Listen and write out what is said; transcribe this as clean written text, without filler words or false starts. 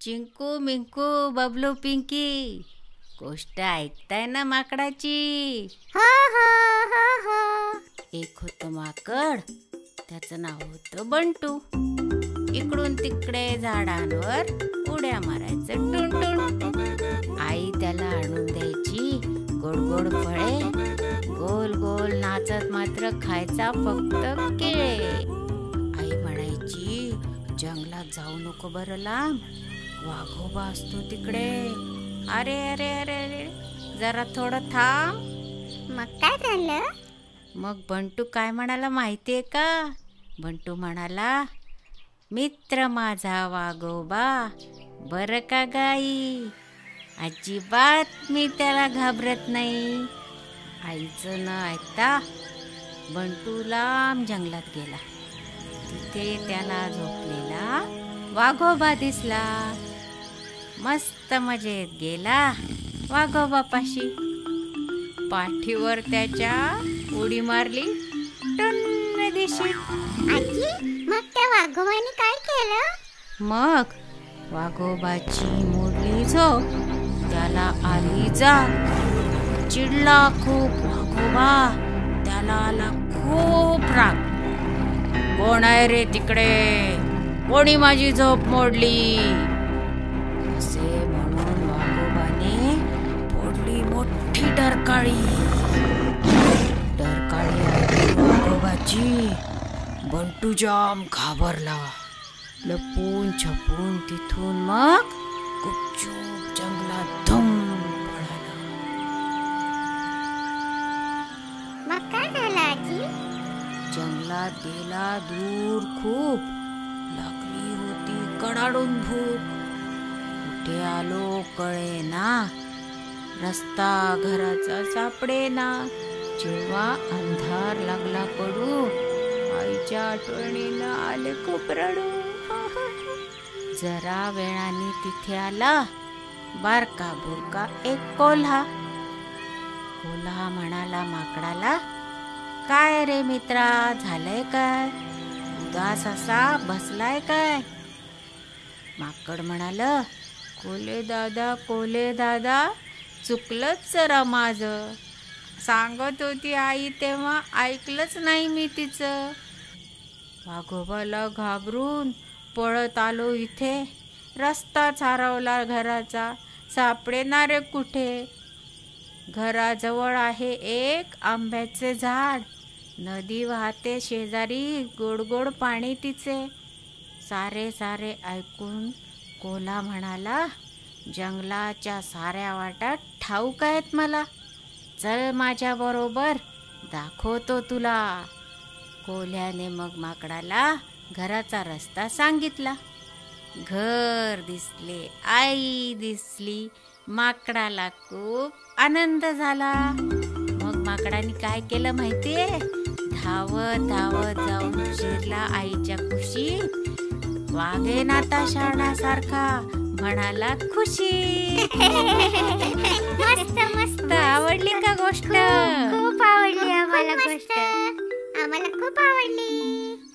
चिंकू मिंकू बबलू पिंकी, गोष्ट ऐकताय ना माकडाची? हो हो हो हो. एक होतं माकड, त्याचं नाव होतं बंटू. इकडून तिकडे झाडांवर उड्या मारायचं टुनटुन. आई त्याला आणून द्यायची गोड गोड फळे, गोल गोल नाचत मात्र खायचा फक्त केळे. आई म्हणायची, जंगलात जाऊ नको बरं लांब, वाघोबा असतो तिकडे. अरे अरे अरे अरे, जरा थोडं थांब. मग काय झालं? मग बंटू काय म्हणाला माहितीये का? बंटू म्हणाला, मित्र माझा वाघोबा बरं का गाई, अजिबात मी त्याला घाबरत नाही. आईचं न ऐकता बंटू लांब जंगलात गेला. तिथे त्याला झोपलेला वाघोबा दिसला. मस्त मजेत गेला वाघोबापाशी. पाठीवर त्याच्या उडी मारली टन्न दिशी. आजी, मग त्या वाघोबाने काय केलं? मग वाघोबाची मोडली झोप, त्याला आली जाग. चिडला खूप वाघोबा, त्याला आला खूप राग. कोण आहे रे तिकडे? कोणी माझी झोप मोडली? असे म्हणून वाघोबाने फोडली मोठी डरकाळी. डरकाळी आली वाघोबाची. बंटू जाम घाबरला. लपून छपून तिथून मग गुपचूप जंगलात धुम पळाला. मग काय झालं आजी? जंगलात गेला दूर खूप. लागली होती कडाडून भूक. कुठे आलो कळेना, रस्ता घराचा सापडेना. जेव्हा अंधार लागला पडू, आईच्या आठवणीनं आले खूप रडू. जरा वेळाने तिथे आला बारका बुरका एक कोल्हा. कोल्हा म्हणाला माकडाला, काय रे मित्रा, झालंय काय? उदास असा बसलाय काय? माकड म्हणाल, कोले दादा चुकलंच जरा माझं. सांगत होती आई तेव्हा ऐकलंच नाही मी तिचं. वाघोबाला घाबरून पळत आलो इथे. रस्ताच हरवला घराचा, सापडेना रे कुठे. घराजवळ आहे एक आंब्याचे झाड. नदी वाहते शेजारी, गोड गोड पाणी तिचे. सारे सारे ऐकून कोल्हा म्हणाला, जंगलाच्या साऱ्या वाटा ठाऊक आहेत मला. चल माझ्या बरोबर, दाखवतो तुला. कोल्ह्याने मग माकडाला घराचा रस्ता सांगितला. घर दिसले, आई दिसली. माकडाला खूप आनंद झाला. मग माकडाने काय केलं माहितीये? धावत धावत जाऊन शिरला आईच्या कुशीत. वाघे नाता शाणासारखा म्हणाला खुशी. मस्त मस्त. आवडली का गोष्ट? खूप आवडली आम्हाला गोष्ट. आम्हाला खूप आवडली.